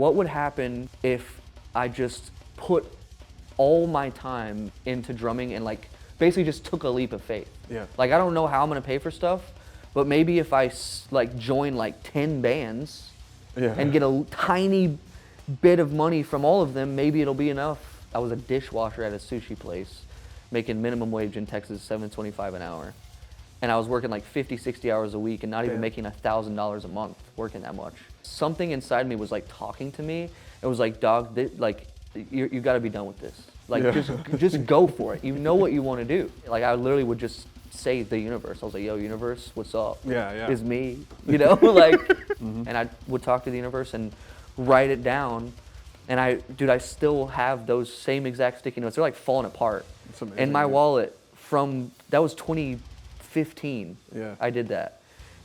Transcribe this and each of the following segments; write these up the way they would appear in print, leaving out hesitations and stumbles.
what would happen if I just put all my time into drumming and like basically just took a leap of faith. Yeah. Like I don't know how I'm gonna pay for stuff, but maybe if I like join like 10 bands and get a tiny bit of money from all of them, maybe it'll be enough. I was a dishwasher at a sushi place, making minimum wage in Texas, $7.25 an hour. And I was working like 50, 60 hours a week and not even making $1,000 a month working that much. Something inside me was like talking to me. It was like, dog, you gotta be done with this. Like just go for it. You know what you wanna do. Like I literally would just say the universe. I was like, yo, universe, what's up? Yeah. It's me, you know? Like, and I would talk to the universe and write it down. And I still have those same exact sticky notes. They're like falling apart. That's amazing. In my wallet that was 2015. Yeah. I did that.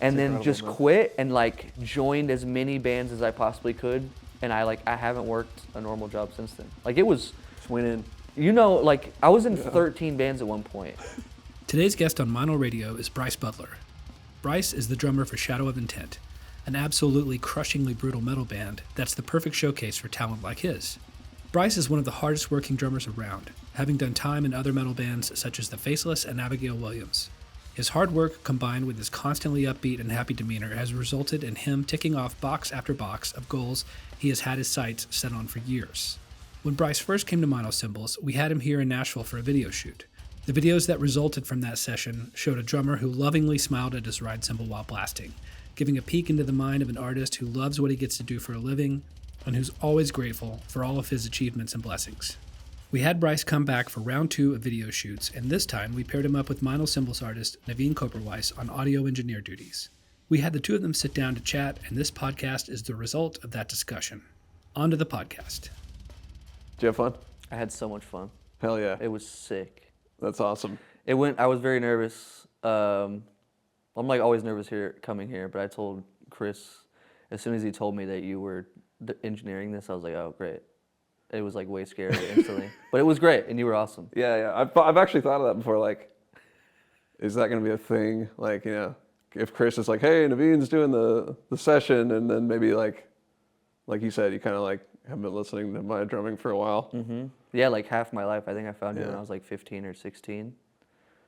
And then just quit and like joined as many bands as I possibly could. And I haven't worked a normal job since then. Like it was, just went in. you know, like I was in 13 bands at one point. Today's guest on Meinl Radio is Bryce Butler. Bryce is the drummer for Shadow of Intent, an absolutely crushingly brutal metal band that's the perfect showcase for talent like his. Bryce is one of the hardest working drummers around, having done time in other metal bands such as The Faceless and Abigail Williams. His hard work combined with his constantly upbeat and happy demeanor has resulted in him ticking off box after box of goals he has had his sights set on for years. When Bryce first came to Meinl Cymbals, we had him here in Nashville for a video shoot. The videos that resulted from that session showed a drummer who lovingly smiled at his ride cymbal while blasting, giving a peek into the mind of an artist who loves what he gets to do for a living and who's always grateful for all of his achievements and blessings. We had Bryce come back for round 2 of video shoots, and this time we paired him up with Meinl Cymbals artist Navene Koperweis on audio engineer duties. We had the two of them sit down to chat, and this podcast is the result of that discussion. On to the podcast. Did you have fun? I had so much fun. Hell yeah. It was sick. That's awesome. I was very nervous. I'm like always nervous coming here, but I told Chris, as soon as he told me that you were engineering this, I was like, oh, great. It was like way scary instantly, but it was great, and you were awesome. Yeah. I've actually thought of that before. Like, is that going to be a thing? Like, you know, if Chris is like, hey, Navene's doing the session, and then maybe like you said, you kind of like have been listening to my drumming for a while. Mm-hmm. Yeah, like half my life. I think I found you when I was like 15 or 16.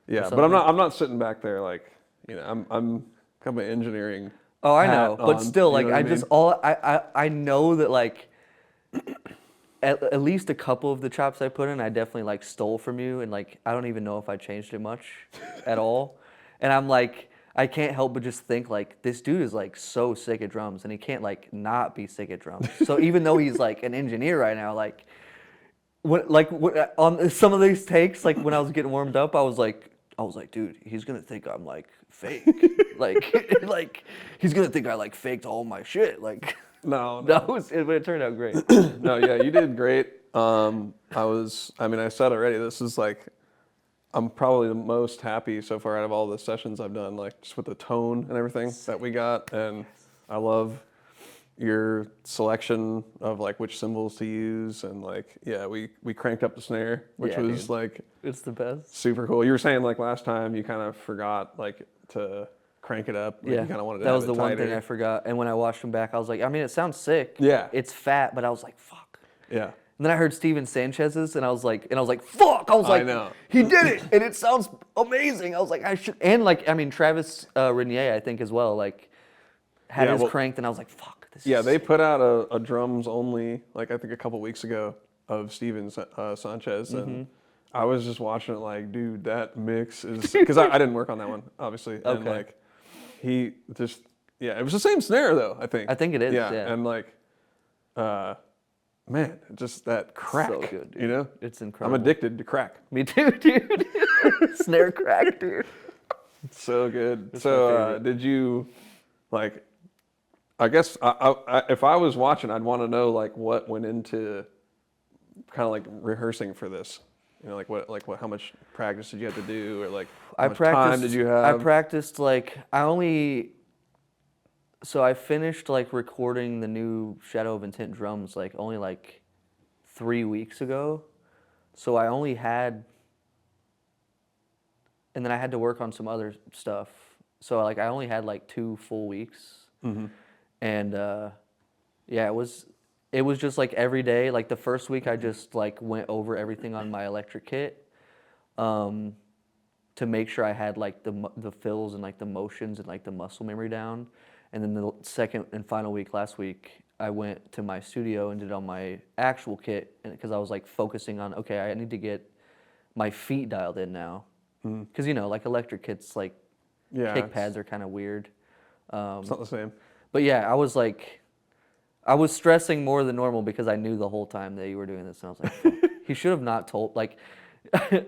Yeah, but I'm not sitting back there like, you know, I'm kind of engineering. Oh, I know, but still, like, I know that like. At least a couple of the chops I put in, I definitely like stole from you, and like I don't even know if I changed it much at all. And I'm like, I can't help but just think like this dude is like so sick at drums, and he can't like not be sick at drums. So even though he's like an engineer right now, like on some of these takes, like when I was getting warmed up, I was like, dude, he's gonna think I'm like fake, like he's gonna think I like faked all my shit, like. No. It turned out great. No, yeah, you did great. I said already, this is like, I'm probably the most happy so far out of all the sessions I've done, like just with the tone and everything that we got. And I love your selection of like which cymbals to use. And like, yeah, we cranked up the snare, which was dude. Like, it's the best. Super cool. You were saying like last time you kind of forgot like to crank it up. Like, yeah, you kind of wanted to that have was the it one tighter. thing I forgot. And when I watched him back, I was like, I mean, it sounds sick. Yeah. It's fat, but I was like, fuck. Yeah. And then I heard Steven Sanchez's, and I was like, fuck. I was like, I know. He did it, and it sounds amazing. I was like, I should. And like, I mean, Travis Renier, I think as well, like, had his cranked, and I was like, fuck. This is they sick. put out a drums only, like I think a couple weeks ago, of Steven Sanchez, and I was just watching it like, dude, that mix is, because I didn't work on that one, obviously, and like, he just, it was the same snare though, I think. I think it is, yeah. And like, man, just that crack, So good, dude. you know? It's incredible. I'm addicted to crack. Me too, dude. Snare crack, dude. So good. That's So did you, like, I guess if I was watching, I'd want to know like what went into kind of like rehearsing for this. You know, like how much practice did you have to do, or like how much time did you have? I practiced like so I finished like recording the new Shadow of Intent drums like only like 3 weeks ago. So I only had, and then I had to work on some other stuff. So like I only had like 2 full weeks. Mm-hmm. And it it was just like every day. Like the first week, I just like went over everything on my electric kit, to make sure I had like the fills and like the motions and like the muscle memory down. And then the second and final week, last week, I went to my studio and did it on my actual kit, and because I was like focusing on, okay, I need to get my feet dialed in now, because you know, like electric kits, like kick pads are kind of weird. It's not the same. But yeah, I was stressing more than normal because I knew the whole time that you were doing this, and I was like, "Fuck." He should have not told, like,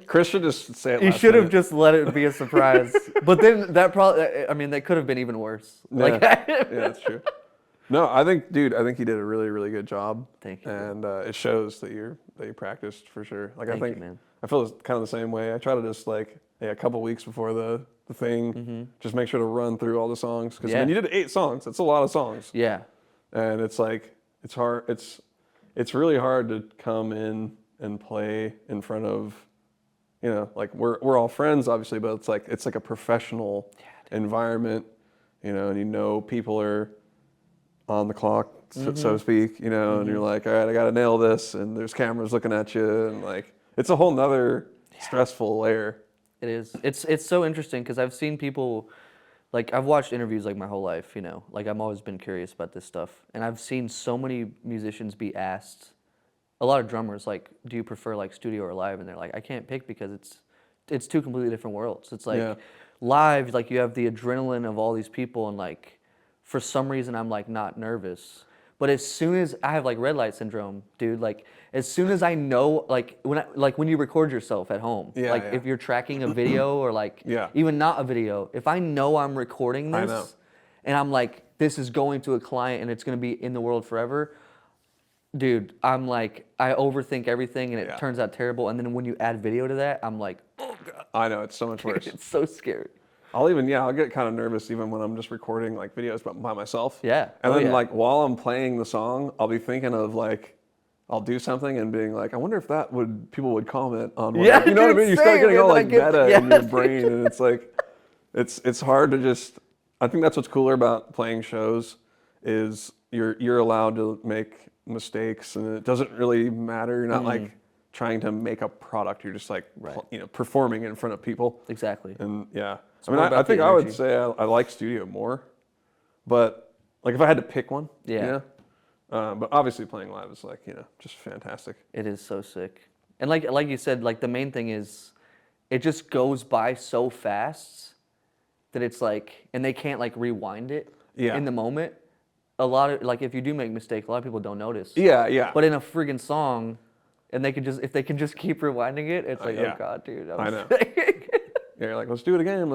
Chris should just say it. he last should have minute. just let it be a surprise. But then that probably, I mean, that could have been even worse. Yeah, Like, yeah, that's true. No, I think you did a really, really good job. Thank you. And it shows that you practiced for sure. Like Thank I you, think man. I feel kind of the same way. I try to just like a couple weeks before the thing, just make sure to run through all the songs because Yeah. you did 8 songs. That's a lot of songs. Yeah. And it's like it's hard. It's really hard to come in and play in front of, you know, like we're all friends obviously, but it's like a professional environment, you know, and you know people are on the clock, so to speak, you know, and you're like, all right, I got to nail this, and there's cameras looking at you, and like it's a whole nother stressful layer. It is. It's so interesting because I've seen people, like I've watched interviews like my whole life, you know, like I've always been curious about this stuff, and I've seen so many musicians be asked, a lot of drummers, like, do you prefer like studio or live? And they're like, I can't pick because it's two completely different worlds. It's like live, like you have the adrenaline of all these people, and like for some reason I'm like not nervous. But as soon as I have like red light syndrome, dude, like as soon as I know, like when you record yourself at home, if you're tracking a video or like even not a video, if I know I'm recording this and I'm like, this is going to a client and it's going to be in the world forever, dude, I'm like, I overthink everything and it turns out terrible. And then when you add video to that, I'm like, oh God. I know, it's so much worse. It's so scary. I'll get kind of nervous even when I'm just recording like videos by myself. Yeah. And then like while I'm playing the song, I'll be thinking of like, I'll do something and being like, I wonder if people would comment on what you know what I mean? You start getting all like meta in your brain, and it's like, it's hard to just, I think that's what's cooler about playing shows is you're allowed to make mistakes and it doesn't really matter. You're not like trying to make a product. You're just like, you know, performing in front of people. Exactly. And yeah. I mean, I think I would say I like studio more, but like if I had to pick one, but obviously playing live is like, you know, just fantastic. It is so sick. And like you said, like the main thing is it just goes by so fast that it's like, and they can't like rewind it in the moment. A lot of, like if you do make mistakes, a lot of people don't notice. Yeah. But in a friggin' song, and if they can just keep rewinding it, it's like, oh God, dude. I know. Yeah, you're like, let's do it again.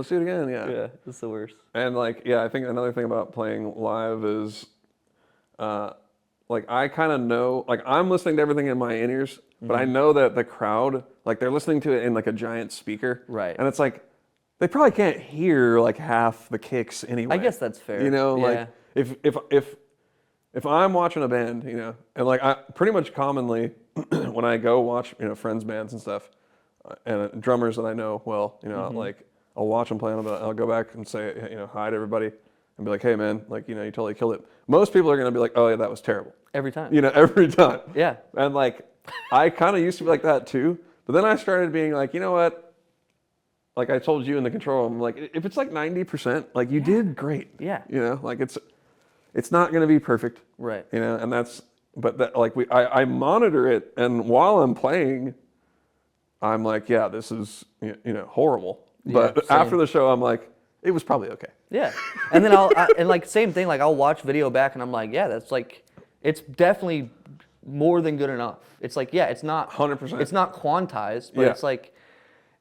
Yeah. Yeah, it's the worst. And like, I think another thing about playing live is, like I kind of know, like I'm listening to everything in my in-ears, but I know that the crowd, like they're listening to it in like a giant speaker. Right. And it's like, they probably can't hear like half the kicks anyway. I guess that's fair. You know, like if I'm watching a band, you know, and like I pretty much commonly when I go watch, you know, friends' bands and stuff, and drummers that I know well, you know, like I'll watch them play and I'll go back and say, you know, hi to everybody and be like, hey man, like, you know, you totally killed it. Most people are going to be like, oh yeah, that was terrible. Every time. You know, every time. Yeah. And like, I kind of used to be like that too, but then I started being like, you know what? Like I told you in the control room, like if it's like 90%, like you did great. Yeah. You know, like it's not going to be perfect. Right. You know, and but that like I monitor it, and while I'm playing, I'm like, yeah, this is, you know, horrible. But after the show, I'm like, it was probably okay. Yeah. And then and like same thing, like I'll watch video back and I'm like, yeah, that's like, it's definitely more than good enough. It's like, yeah, it's not 100%. It's not quantized, but it's like,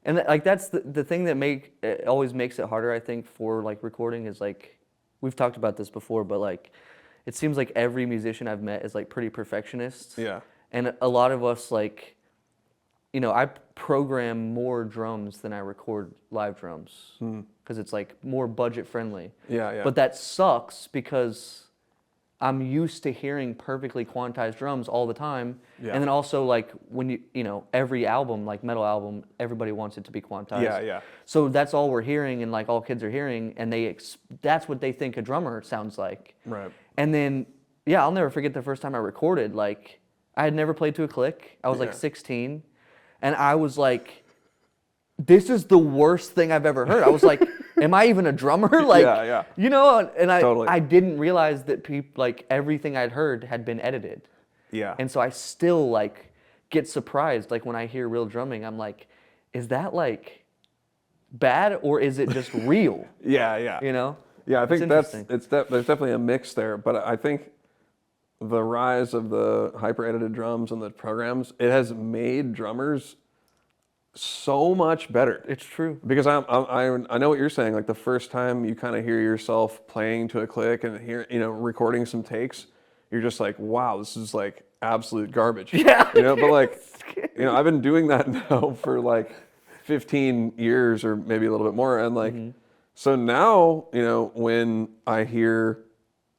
and like that's the thing that always makes it harder, I think, for like recording is like, we've talked about this before, but like, it seems like every musician I've met is like pretty perfectionist. Yeah. And a lot of us like, you know, I program more drums than I record live drums because it's like more budget friendly. Yeah. But that sucks because I'm used to hearing perfectly quantized drums all the time. Yeah. And then also like when you know, every album, like metal album, everybody wants it to be quantized. Yeah. So that's all we're hearing and like all kids are hearing, and that's what they think a drummer sounds like. Right. And then yeah, I'll never forget the first time I recorded. Like, I had never played to a click. I was like 16, and I was like, this is the worst thing I've ever heard. I was like, am I even a drummer? Like, you know, and I didn't realize that like everything I'd heard had been edited. Yeah. And so I still like get surprised. Like when I hear real drumming, I'm like, is that like bad or is it just real? Yeah. You know? Yeah, I think there's definitely a mix there, but I think the rise of the hyper edited drums and the programs, it has made drummers so much better. It's true. Because I know what you're saying. Like the first time you kind of hear yourself playing to a click and recording some takes, you're just like, wow, this is like absolute garbage. Yeah. But like, I've been doing that now for like 15 years or maybe a little bit more, and like, so now when I hear,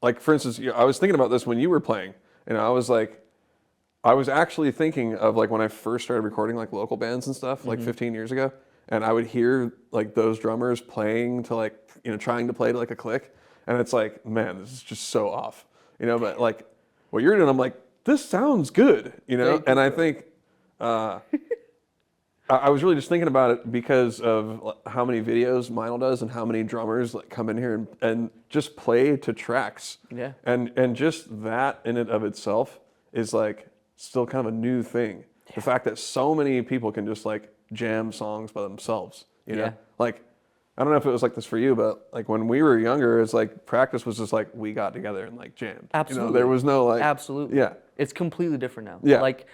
like for instance, I was thinking about this when you were playing, I was actually thinking of like when I first started recording like local bands and stuff like 15 years ago, and I would hear like those drummers playing to like, trying to play to like a click, and it's like, man, this is just so off, but like what you're doing, I'm like, this sounds good, and I think I was really just thinking about it because of how many videos Meinl does and how many drummers like come in here and just play to tracks. Yeah. And just that in and of itself is like still kind of a new thing. Yeah. The fact that so many people can just like jam songs by themselves, Yeah. Like, I don't know if it was like this for you, but like when we were younger, it's like practice was just like we got together and like jammed. Absolutely. There was no like. Absolutely. Yeah. It's completely different now. Yeah. Like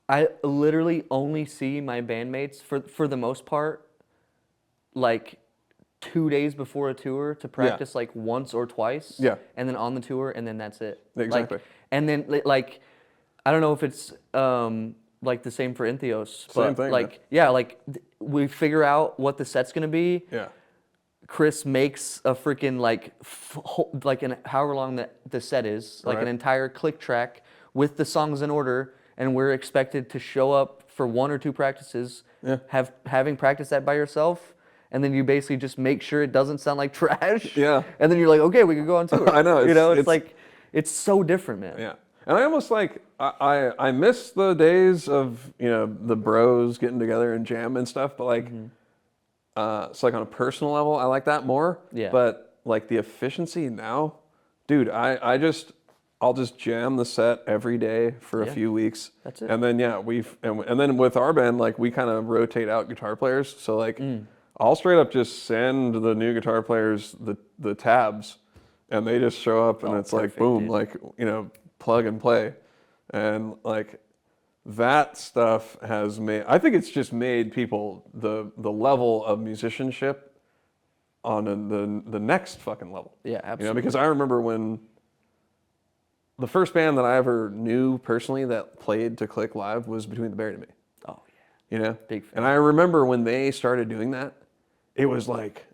I literally only see my bandmates for the most part, like 2 days before a tour to practice like once or twice. Yeah. And then on the tour, and then that's it. Exactly. And then like, I don't know if it's like the same for Entheos, but Same thing, like we figure out what the set's gonna be. Yeah. Chris makes a freaking like however long the set is, like an entire click track with the songs in order. And we're expected to show up for 1 or 2 practices, having practiced that by yourself, and then you basically just make sure it doesn't sound like trash. Yeah. And then you're like, okay, we can go on tour. I know. It's like, it's so different, man. Yeah. And I almost like, I miss the days of, the bros getting together and jam and stuff, but like, so like on a personal level, I like that more. Yeah. But like the efficiency now, dude, I'll just jam the set every day for a few weeks. That's it. And then and then with our band, like we kind of rotate out guitar players. So like I'll straight up just send the new guitar players the tabs, and they just show up, and it's perfect, like boom, dude. like plug and play, and like that stuff has made. I think it's just made people the level of musicianship on the next fucking level. Yeah, absolutely. Because I remember when. The first band that I ever knew personally that played to click live was Between the Buried and Me. Oh, yeah. Big fan. And I remember when they started doing that, it was like,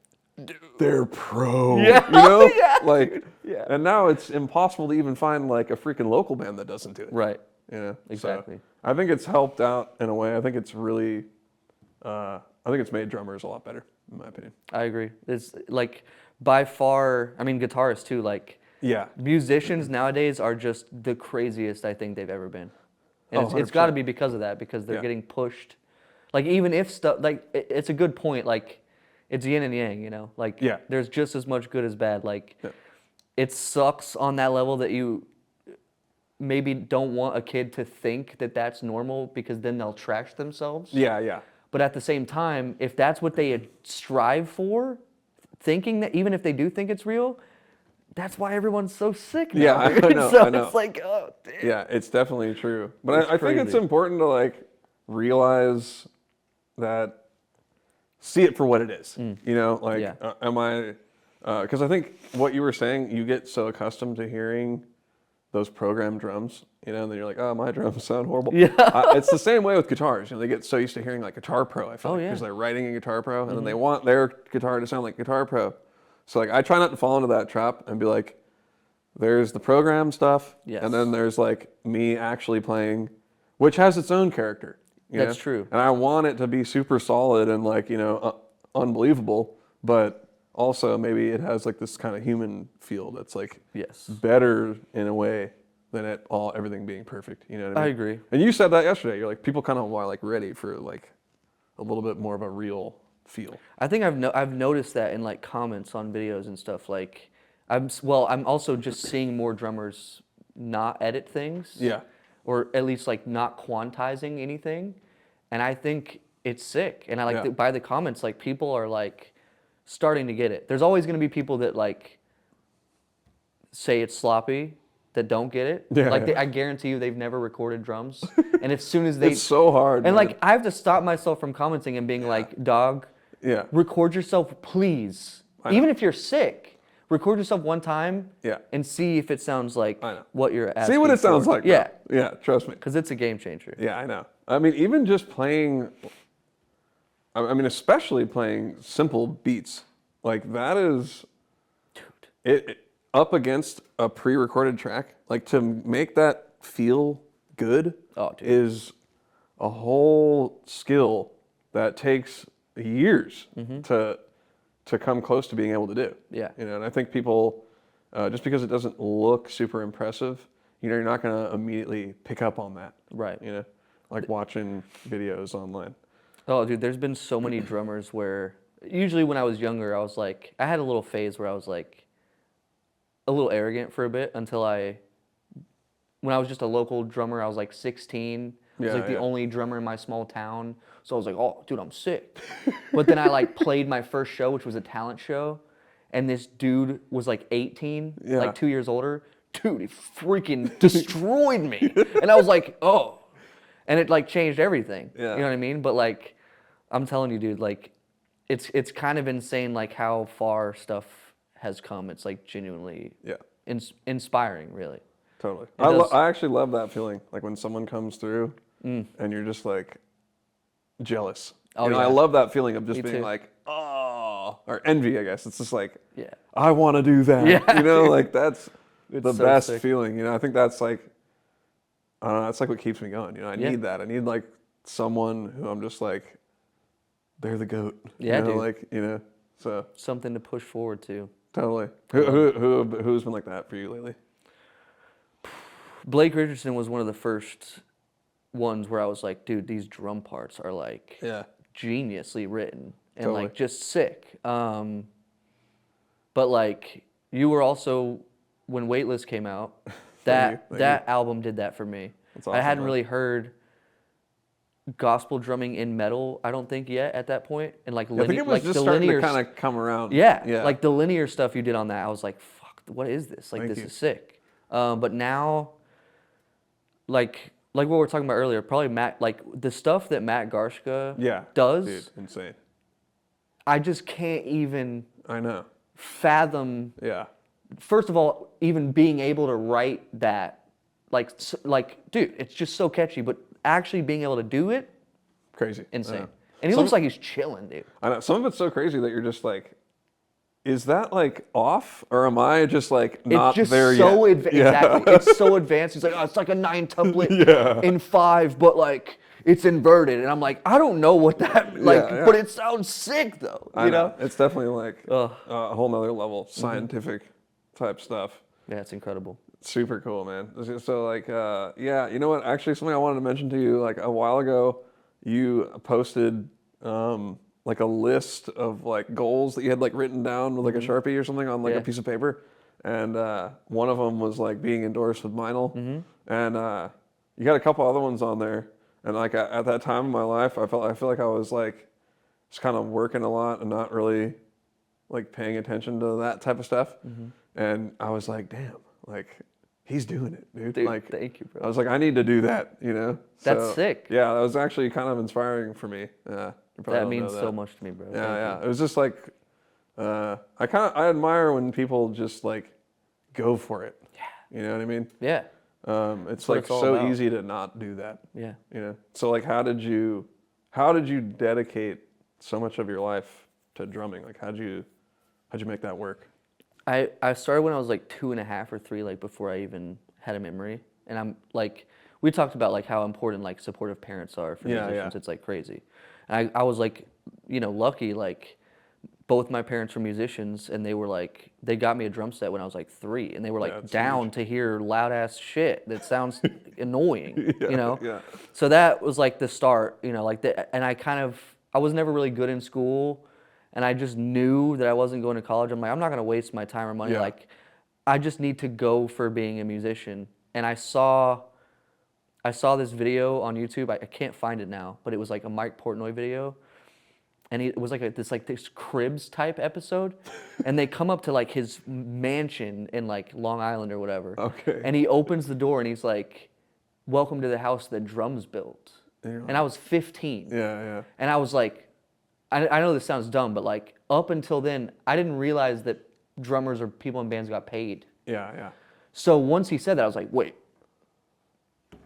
they're pro. Yeah. Yeah. Like, Yeah. And now it's impossible to even find like a freaking local band that doesn't do it. Right. So Exactly. I think it's helped out in a way. I think it's really, I think it's made drummers a lot better, in my opinion. I agree. It's like by far, I mean, guitarists too, like, Yeah. musicians nowadays are just the craziest I think they've ever been. And it's 100%. got to be because of that, because they're getting pushed. Like even if stuff, like it's a good point, like it's yin and yang, like there's just as much good as bad. Like it sucks on that level that you maybe don't want a kid to think that that's normal, because then they'll trash themselves. Yeah. But at the same time, if that's what they strive for, thinking that even if they do think it's real, that's why everyone's so sick now. Yeah, I know. So I know. it's like, oh, damn. Yeah, it's definitely true. But It's I think it's crazy. important to like realize that, see it for what it is. Like, Yeah. am I, because I think what you were saying, you get so accustomed to hearing those programmed drums, and then you're like, oh, my drums sound horrible. Yeah. It's the same way with guitars. They get so used to hearing like Guitar Pro, I feel like, yeah. because they're writing in Guitar Pro, and then they want their guitar to sound like Guitar Pro. So like, I try not to fall into that trap and be like, there's the program stuff, Yes. and then there's like me actually playing, which has its own character. That's know? true. And I want it to be super solid and like, unbelievable, but also maybe it has like this kind of human feel that's like Yes. better in a way than everything being perfect. You know what I mean? I agree. And you said that yesterday. You're like, people kind of are like ready for like a little bit more of a real feel. I think I've noticed that in like comments on videos and stuff. Like, I'm also just seeing more drummers not edit things. Yeah. Or at least like not quantizing anything, and I think it's sick. And I like by the comments, like people are like starting to get it. There's always going to be people that like say it's sloppy, that don't get it. Yeah, like yeah. I guarantee you, they've never recorded drums, and as soon as they, It's so hard. and man. like I have to stop myself from commenting and being like, dog, Yeah. record yourself, please. I know. Even if you're sick, record yourself one time. Yeah. And see if it sounds like I know. what you're asking. See what it sounds for. like. Yeah. Bro. Yeah. Trust me. Because it's a game changer. Yeah, I know. I mean, even just playing, I mean, especially playing simple beats, like that is, it up against a pre-recorded track, like to make that feel good is a whole skill that takes years to come close to being able to do. Yeah. You know, and I think people, just because it doesn't look super impressive, you know, you're not going to immediately pick up on that. Right. You know, like watching videos online. Oh, dude, there's been so many drummers where, usually when I was younger, I was like, I had a little phase where I was like, a little arrogant for a bit until when I was just a local drummer, I was like 16. I was like the only drummer in my small town. So I was like, oh, dude, I'm sick. But then I like played my first show, which was a talent show. And this dude was like 18, like 2 years older. Dude, he freaking destroyed me. And I was like, oh. And it like changed everything. Yeah. You know what I mean? But like, I'm telling you, dude, like, it's kind of insane, like how far stuff has come. It's like genuinely inspiring, really. Totally. I actually love that feeling, like when someone comes through and you're just like jealous. Oh, you know, yeah. I love that feeling of just Me being too. like, oh, or envy, I guess. It's just like, Yeah. I want to do that. Yeah, You know, like that's the so best sick. feeling. You know, I think that's like, I don't know, that's like what keeps me going. You know, I need that. I need like someone who I'm just like, they're the GOAT. Yeah, you know, dude. like, you know, so. Something to push forward to. Totally. Who's been like that for you lately? Blake Richardson was one of the first ones where I was like, dude, these drum parts are like geniusly written and like just sick. But like you were also, when Weightless came out, that album did that for me. That's awesome, I hadn't man. really heard gospel drumming in metal, I don't think yet at that point. And like, I think it was like just the starting linear to kind of come around. Yeah, like the linear stuff you did on that, I was like, fuck, what is this? Like, Thank this you. is sick. But now, like what we were talking about earlier, probably like the stuff that Matt Garshka does, dude, insane. I just can't even I know. fathom. Yeah. First of all, even being able to write that, like, dude, it's just so catchy. But actually being able to do it, Crazy. insane. And he looks like he's chilling, dude. I know. Some of it's so crazy that you're just like, is that like off, or am I just like not It's just there so yet? exactly. It's so advanced. He's like, oh, it's like a 9 tuplet in 5, but like it's inverted. And I'm like, I don't know what that like, but it sounds sick though. I You know? It's definitely like a whole nother level, scientific type stuff. Yeah, it's incredible. Super cool, man. So like, you know what? Actually, something I wanted to mention to you, like a while ago, you posted like a list of like goals that you had like written down with like a Sharpie or something on like a piece of paper, and one of them was like being endorsed with Meinl, and you got a couple other ones on there, and like at that time in my life, I feel like I was like just kind of working a lot and not really like paying attention to that type of stuff, and I was like, damn, like he's doing it, dude. Like, thank you, bro. I was like, I need to do that, you know? That's sick. Yeah, that was actually kind of inspiring for me. Yeah, That means so much to me, bro. Yeah. It was just like, I admire when people just like go for it. Yeah. You know what I mean? Yeah. It's what like it's all so about. easy to not do that. Yeah. You know? So like, how did you dedicate so much of your life to drumming? Like, how'd you make that work? I started when I was like 2.5 or 3, like before I even had a memory. And I'm like, we talked about like how important like supportive parents are for musicians. It's like crazy. And I was like, you know, lucky, like both my parents were musicians, and they got me a drum set when I was like 3, and they were like down to hear loud ass shit that sounds annoying, Yeah. So that was like the start, and I was never really good in school, and I just knew that I wasn't going to college. I'm like, I'm not gonna waste my time or money. Yeah. Like, I just need to go for being a musician. And I saw this video on YouTube. I can't find it now, but it was like a Mike Portnoy video. And it was like this Cribs type episode, and they come up to like his mansion in like Long Island or whatever. Okay. And he opens the door and he's like, "Welcome to the house that drums built." And I was 15. Yeah. And I was like, I know this sounds dumb, but like up until then, I didn't realize that drummers or people in bands got paid. Yeah. So once he said that, I was like, wait,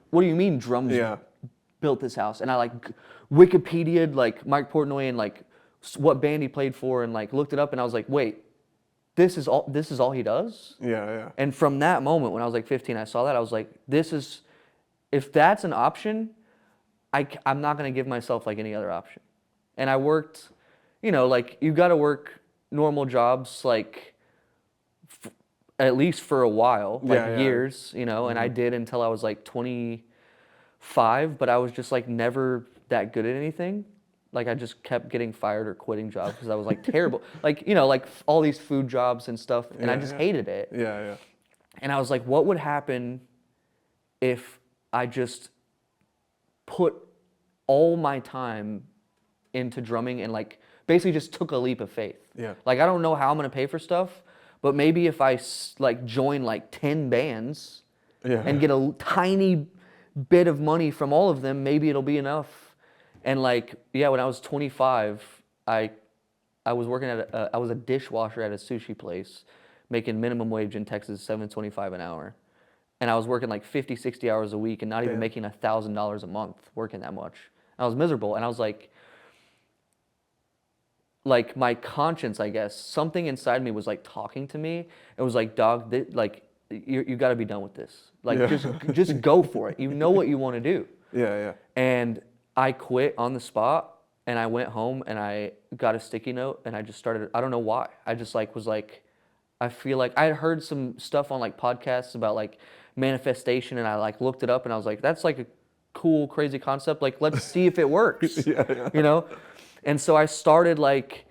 what do you mean drums built this house? And I like Wikipedia'd like Mike Portnoy and like what band he played for, and like looked it up, and I was like, wait, this is all he does? Yeah. And from that moment when I was like 15, I saw that, I was like, if that's an option, I'm not gonna give myself like any other option. And I worked, like you gotta work normal jobs like at least for a while, like years, and I did until I was like 25, but I was just like never that good at anything. Like I just kept getting fired or quitting jobs because I was like terrible. Like, like all these food jobs and stuff, and I just hated it. Yeah. And I was like, what would happen if I just put all my time into drumming and like basically just took a leap of faith? Yeah. Like I don't know how I'm gonna pay for stuff, but maybe if I like join like 10 bands and get a tiny bit of money from all of them, maybe it'll be enough. And like, when I was 25, I was working I was a dishwasher at a sushi place, making minimum wage in Texas, $7.25 an hour. And I was working like 50, 60 hours a week and not even making $1,000 a month working that much. I was miserable, and I was like my conscience, I guess, something inside me was like talking to me. It was like, dog, you got to be done with this. Like, just go for it. You know what you want to do. Yeah. And I quit on the spot, and I went home and I got a sticky note, and I just started. I don't know why. I just was like, I feel like I had heard some stuff on like podcasts about like manifestation, and I like looked it up, and I was like, that's like a cool, crazy concept. Like, let's see if it works. And so I started like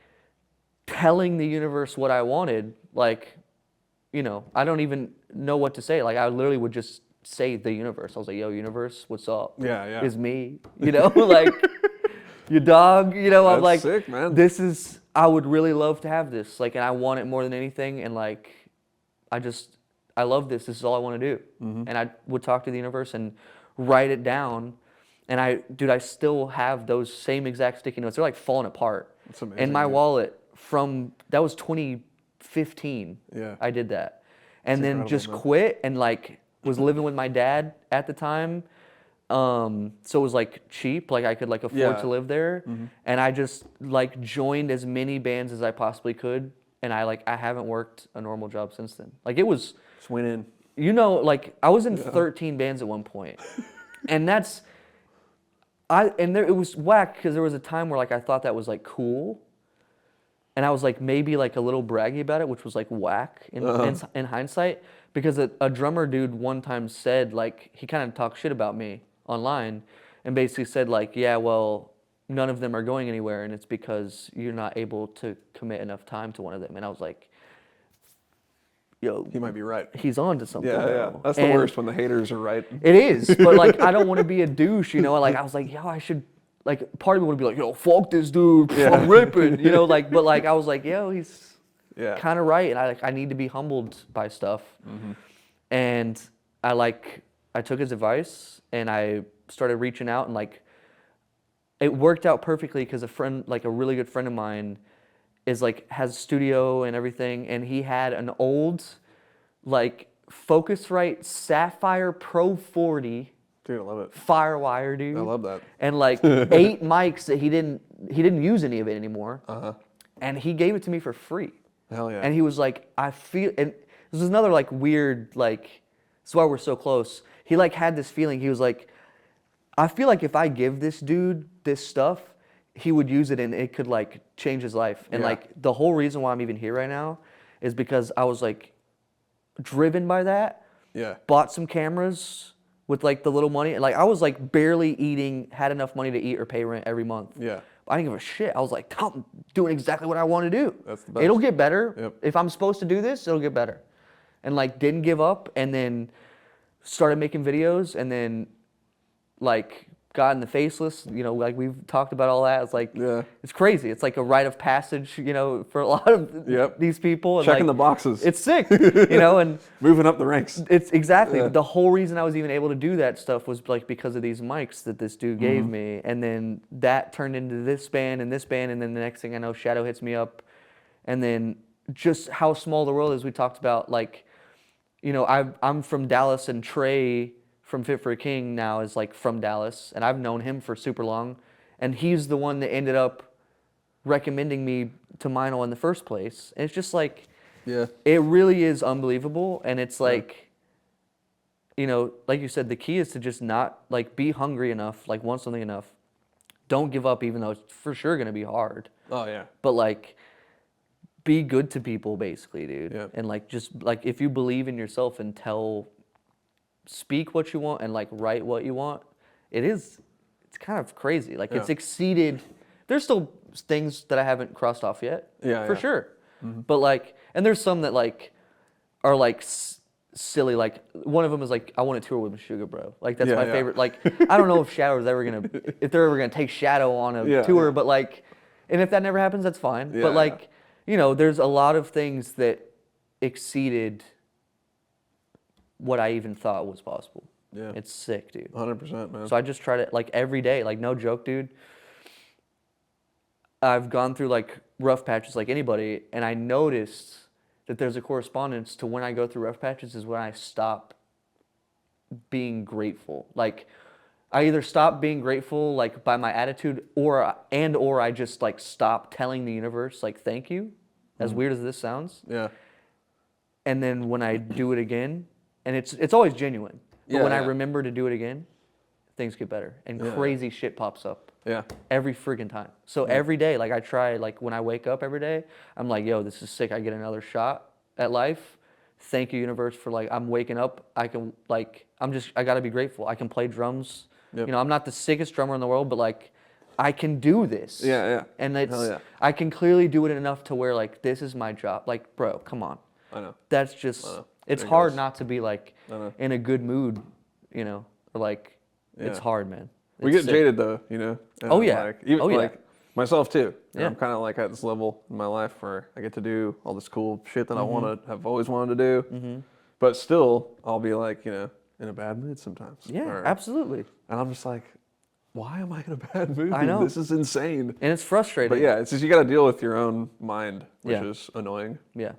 telling the universe what I wanted. Like, I don't even know what to say. Like I literally would just say the universe. I was like, yo, universe, what's up? Yeah. It's me. Like your dog, I'm That's like, sick, man. I would really love to have this. Like, and I want it more than anything. And like, I love this. This is all I want to do. Mm-hmm. And I would talk to the universe and write it down. And I still have those same exact sticky notes. They're like falling apart. That's amazing. In my wallet that was 2015. Yeah. I did that. And then just man. quit and like was living with my dad at the time. So it was like cheap, like I could like afford to live there. Mm-hmm. And I just like joined as many bands as I possibly could. And I haven't worked a normal job since then. Like it was swinging. Like I was in 13 bands at one point. And it was whack because there was a time where like I thought that was like cool, and I was like maybe like a little braggy about it, which was like whack in hindsight, because a drummer dude one time said, like, he kind of talked shit about me online and basically said like, yeah, well, none of them are going anywhere, and it's because you're not able to commit enough time to one of them. And I was like, yo, he might be right. He's on to something. Yeah. That's the worst, when the haters are right. It is, but like I don't want to be a douche, Like I was like, yo, I should, like, part of me would be like, yo, fuck this dude, I'm ripping, but like I was like, yo, he's kind of right, and I need to be humbled by stuff. Mm-hmm. And I took his advice, and I started reaching out, and like it worked out perfectly because a really good friend of mine has a studio and everything, and he had an old like Focusrite Sapphire Pro 40. Dude, I love it. Firewire, dude. I love that. And like 8 mics that he didn't use any of it anymore. Uh-huh. And he gave it to me for free. Hell yeah. And he was like, and this is another like weird, like, that's why we're so close. He like had this feeling, he was like, I feel like if I give this dude this stuff, he would use it and it could like change his life. And like the whole reason why I'm even here right now is because I was like driven by that. Yeah. Bought some cameras with like the little money. Like I was like barely eating, had enough money to eat or pay rent every month. Yeah. I didn't give a shit. I was like, I'm doing exactly what I want to do. That's the best. It'll get better. Yep. If I'm supposed to do this, it'll get better. And like didn't give up and then started making videos and then like got in the faceless, you know, like we've talked about all that. It's like, it's crazy. It's like a rite of passage, you know, for a lot of these people. And checking like, the boxes. It's sick, you know, and moving up the ranks. it's exactly. The whole reason I was even able to do that stuff was like because of these mics that this dude gave me. And then that turned into this band and this band. And then the next thing I know, Shadow hits me up. And then just how small the world is. We talked about like, you know, I'm from Dallas and Trey from Fit for a King now is like from Dallas, and I've known him for super long, and he's the one that ended up recommending me to Meinl in the first place. And it's just like, it really is unbelievable, and it's like, you know, like you said, the key is to just not like be hungry enough, like want something enough. Don't give up, even though it's for sure gonna be hard. Oh yeah. But like, be good to people, basically, dude. Yeah. And like, just like if you believe in yourself and speak what you want and like write what you want, it's kind of crazy. Like it's exceeded. There's still things that I haven't crossed off yet, for sure. But like, and there's some that like are like silly. Like one of them is like, I want to tour with Meshuggah, bro. Like that's my favorite. Like I don't know if Shadow's ever gonna, if they're ever gonna take Shadow on a tour, but like, and if that never happens, that's fine. But like, you know, there's a lot of things that exceeded what I even thought was possible. Yeah. It's sick, dude. 100%, man. So I just try to, like, every day, like, no joke, dude. I've gone through, like, rough patches like anybody, and I noticed that there's a correspondence to when I go through rough patches is when I stop being grateful. Like, I either stop being grateful, like, by my attitude, or I just, like, stop telling the universe, like, thank you, as weird as this sounds. Yeah. And then when I do it again, and it's always genuine. But when I remember to do it again, things get better. And crazy shit pops up. Yeah. Every freaking time. So every day, like I try, like when I wake up every day, I'm like, yo, this is sick. I get another shot at life. Thank you, universe, for like, I'm waking up. I can like, I gotta be grateful. I can play drums. Yep. You know, I'm not the sickest drummer in the world, but like, I can do this. Yeah. And I can clearly do it enough to where like, this is my job. Like, bro, come on. I know. That's just, it's hard not to be like in a good mood, you know, or like, it's hard, man. We get jaded though, you know. Oh yeah. Like, even, like myself too. Yeah. I'm kind of like at this level in my life where I get to do all this cool shit that I've always wanted to do. But still, I'll be like, you know, in a bad mood sometimes. Yeah, absolutely. And I'm just like, why am I in a bad mood? I know. This is insane. And it's frustrating. But yeah, it's just you got to deal with your own mind, which is annoying. Yeah.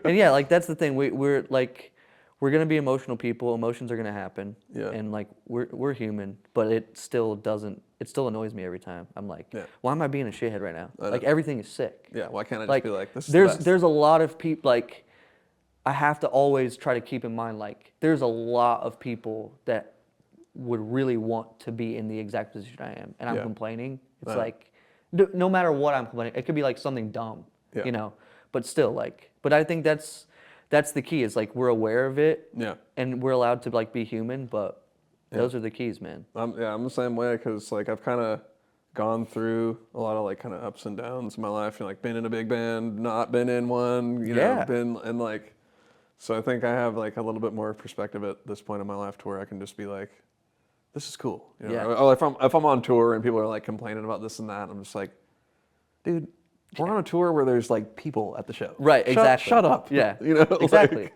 And yeah, like that's the thing. We're like, we're gonna be emotional people. Emotions are gonna happen. Yeah. And like we're human, but it still annoys me every time. I'm like, why am I being a shithead right now? Like everything is sick. Yeah. Why can't I just be like, this is there's a lot of people like, I have to always try to keep in mind like there's a lot of people that would really want to be in the exact position I am, and I'm complaining. It's like, no matter what I'm complaining, it could be like something dumb, you know, but still like, but I think that's the key is like, we're aware of it and we're allowed to like be human, but those are the keys, man. I'm the same way. Cause like I've kind of gone through a lot of like kind of ups and downs in my life, you know, like been in a big band, not been in one, you know, been and like, so I think I have like a little bit more perspective at this point in my life to where I can just be like, this is cool. You know? Or if I'm on tour and people are like complaining about this and that, I'm just like, dude, we're on a tour where there's like people at the show. Right, exactly. Shut up. Yeah. You know, exactly. Like,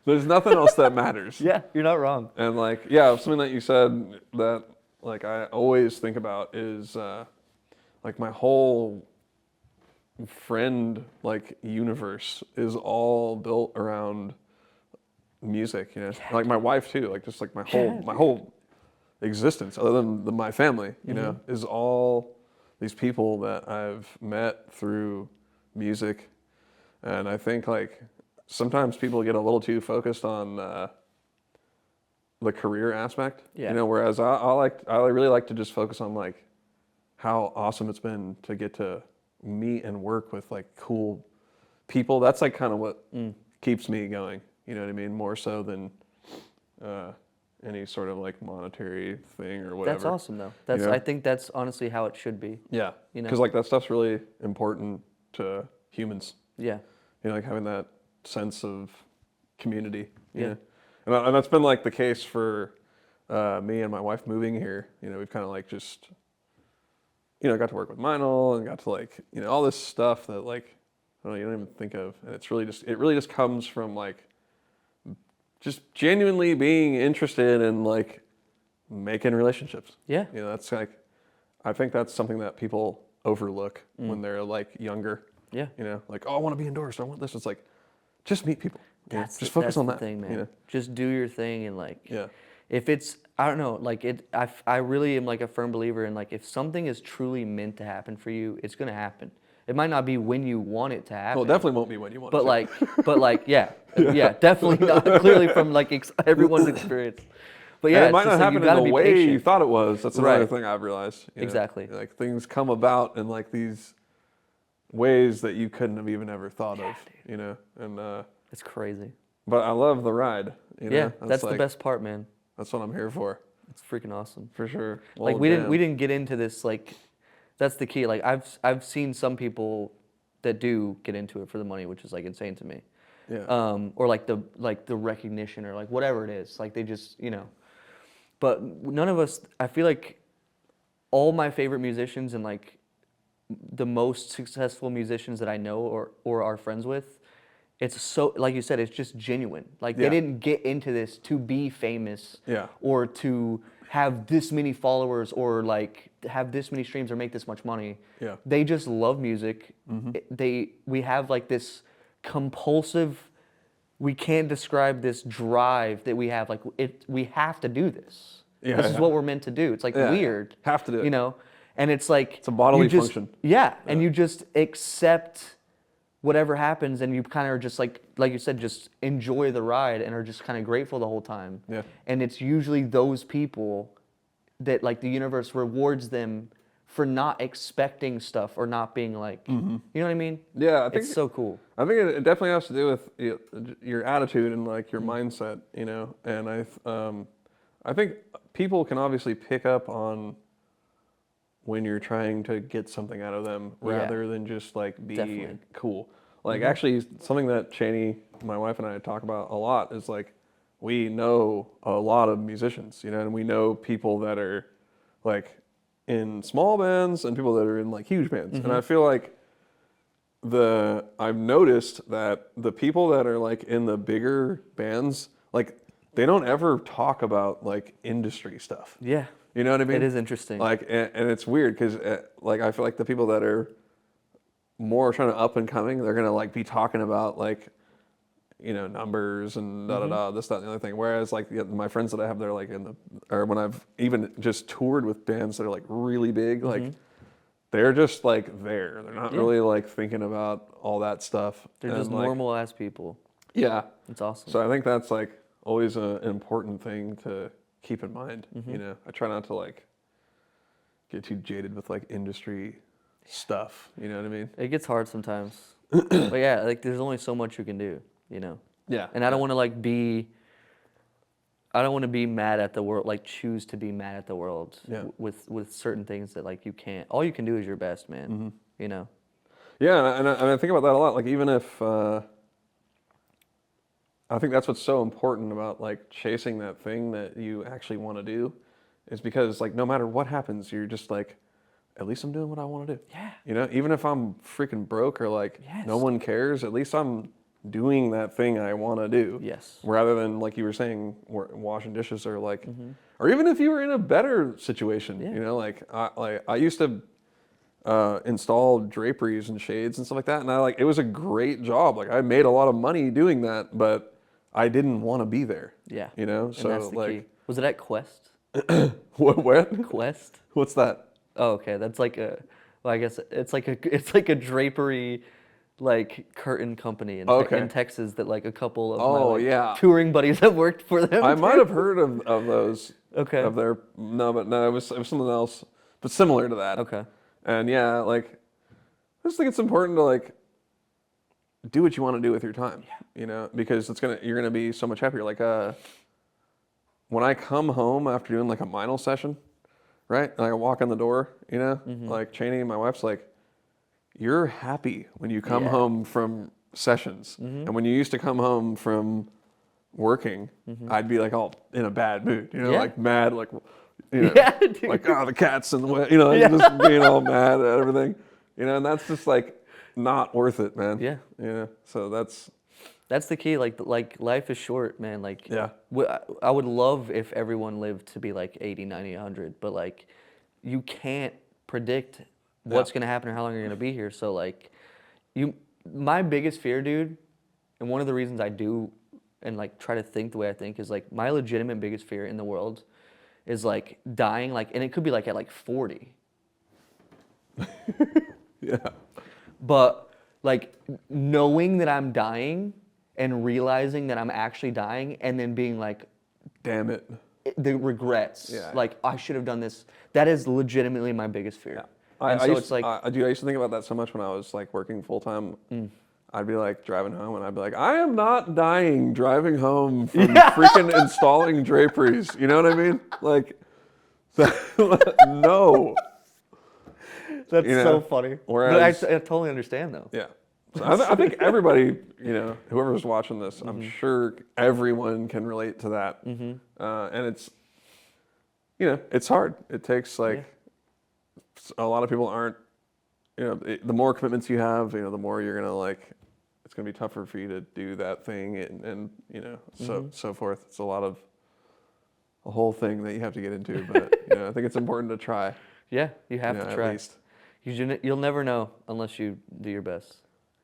there's nothing else that matters. Yeah, you're not wrong. And like, yeah, something that you said that like I always think about is like my whole friend like universe is all built around music, you know. Like my wife too, like just like my whole existence other than my family, you know, is all these people that I've met through music. And I think like sometimes people get a little too focused on the career aspect, you know, whereas I really like to just focus on like how awesome it's been to get to meet and work with like cool people. That's like kind of what keeps me going. You know what I mean? More so than any sort of like monetary thing or whatever. That's awesome though. That's You know? I think that's honestly how it should be. Yeah. You know? Because like that stuff's really important to humans. Yeah. You know, like having that sense of community. Yeah. And that's been like the case for me and my wife moving here. You know, we've kind of like just, you know, got to work with Meinl and got to like, you know, all this stuff that like, I don't know, you don't even think of. And it really just comes from like just genuinely being interested in like making relationships. Yeah. You know, that's like, I think that's something that people overlook when they're like younger. Yeah. You know, like, oh, I want to be endorsed. I want this. It's like, just meet people. You know, That's just focus that's on the that thing, man. You know? Just do your thing and like. Yeah. If it's, I don't know, like I really am like a firm believer in like if something is truly meant to happen for you, it's gonna happen. It might not be when you want it to happen. Well, it definitely won't be when you want But it to. like, yeah, definitely not. Clearly from like everyone's experience. But yeah, And it it's might just not like, happen you in gotta the be way patient. you thought it was. That's another Right. thing I've realized. You know? Exactly. Like things come about in like these ways that you couldn't have even ever thought of. dude. You know, and It's crazy. but I love the ride. You know? Yeah, that's the like, best part, man. That's what I'm here for, It's freaking awesome. for sure. Like Well, we damn. didn't get into this like that's the key. Like I've seen some people that do get into it for the money, which is like insane to me. Yeah. Or like the recognition or like whatever it is. Like they just, you know. But none of us, I feel like all my favorite musicians and like the most successful musicians that I know or are friends with, it's so, like you said, it's just genuine. Like they Yeah. didn't get into this to be famous Yeah. or to have this many followers or like have this many streams or make this much money. Yeah. They just love music. We have like this compulsive, we can't describe this drive that we have. Like we have to do this. Yeah, This is yeah. what we're meant to do. It's like Yeah, weird. have to do it. You know, and it's like It's a bodily you just, function. Yeah, and you just accept whatever happens, and you kind of are just like you said, just enjoy the ride and are just kind of grateful the whole time. Yeah. And it's usually those people that like the universe rewards them for not expecting stuff or not being like, you know what I mean? Yeah, I think It's so cool. I think it definitely has to do with your attitude and like your mindset, you know. And I think people can obviously pick up on when you're trying to get something out of them rather than just like be Definitely. cool. Like actually, something that Cheney, my wife and I talk about a lot is like we know a lot of musicians, you know, and we know people that are like in small bands and people that are in like huge bands, and I feel like I've noticed that the people that are like in the bigger bands, like they don't ever talk about like industry stuff. Yeah. You know what I mean? It is interesting. Like, and it's weird because like I feel like the people that are more trying to up and coming, they're gonna like be talking about like, you know, numbers and this, that, and the other thing. Whereas like my friends that I have, they're like or when I've even just toured with bands that are like really big, like they're just like there. They're not really like thinking about all that stuff. They're And, just like, normal ass people. Yeah. It's awesome. So I think that's like always an important thing to keep in mind. You know, I try not to like get too jaded with like industry stuff. You know what I mean? It gets hard sometimes. But yeah, like there's only so much you can do, you know. Yeah. And I don't want to like I don't want to be mad at the world, like choose to be mad at the world with certain things that like you can't. All you can do is your best, man. You know. Yeah, and I think about that a lot. Like even if I think that's what's so important about like chasing that thing that you actually want to do, is because like no matter what happens, you're just like, at least I'm doing what I want to do. Yeah. You know, even if I'm freaking broke or like Yes. no one cares, at least I'm doing that thing I want to do. Yes. Rather than like you were saying, washing dishes or like, or even if you were in a better situation, Yeah. you know, like I used to install draperies and shades and stuff like that, and it was a great job. Like I made a lot of money doing that, but I didn't want to be there. Yeah. You know, And so that's the like, key. Was it at Quest? what? Quest? What's that? Oh, okay. That's like well, I guess it's like a drapery like curtain company in, Okay. in Texas that like a couple of Oh, my like, yeah. touring buddies have worked for them. I might have heard of those. Okay. Of their no, it was something else. but similar to that. Okay. And yeah, like I just think it's important to like do what you want to do with your time, because you're gonna be so much happier. Like when I come home after doing like a Meinl session, right? And I walk in the door, like Cheney, my wife's like, you're happy when you come home from sessions. And when you used to come home from working, I'd be like all in a bad mood, like mad, like, Dude. like, oh, the cat's in the way, like just being all mad at everything, and that's just like not worth it, man. Yeah. So That's the key. Like life is short, man. Like, Yeah. I would love if everyone lived to be like 80, 90, 100, but like, you can't predict what's going to happen or how long you're going to be here. So like, my biggest fear, dude, and one of the reasons I do and like try to think the way I think is like my legitimate biggest fear in the world is like dying, like, and it could be like at like 40. Yeah. But like knowing that I'm dying and realizing that I'm actually dying and then being like, damn it. The regrets. Yeah. Like I should have done this. That is legitimately my biggest fear. Yeah. And so it's like, dude, I used to think about that so much when I was like working full time. I'd be like driving home and I'd be like, I am not dying driving home from freaking installing draperies. You know what I mean? Like, no. that's so funny. Whereas, but I totally understand though. Yeah. So I think everybody, whoever's watching this, I'm sure everyone can relate to that. And it's, it's hard. It takes like, a lot of people aren't, the more commitments you have, the more you're going to like, it's going to be tougher for you to do that thing and so forth. It's a whole thing that you have to get into, but I think it's important to try. Yeah, you have to try. At least. You'll never know unless you do your best.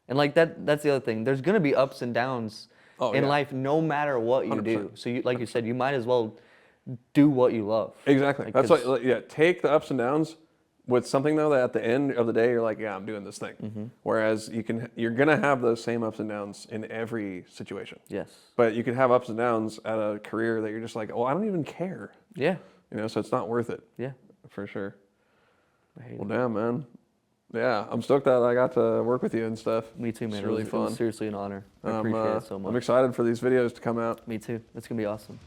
And like that's the other thing. There's gonna be ups and downs in life, no matter what you 100%. do. So like you said, you might as well do what you love. Exactly. Like, That's like, take the ups and downs with something though that at the end of the day you're like, yeah, I'm doing this thing. Whereas you're gonna have those same ups and downs in every situation. Yes. But you can have ups and downs at a career that you're just like, oh, I don't even care. Yeah. So it's not worth it. Yeah. For sure. I hate Well, damn, man. Yeah, I'm stoked that I got to work with you and stuff. Me too, man. It's really It fun. was seriously an honor. I appreciate it so much. I'm excited for these videos to come out. Me too. It's gonna be awesome.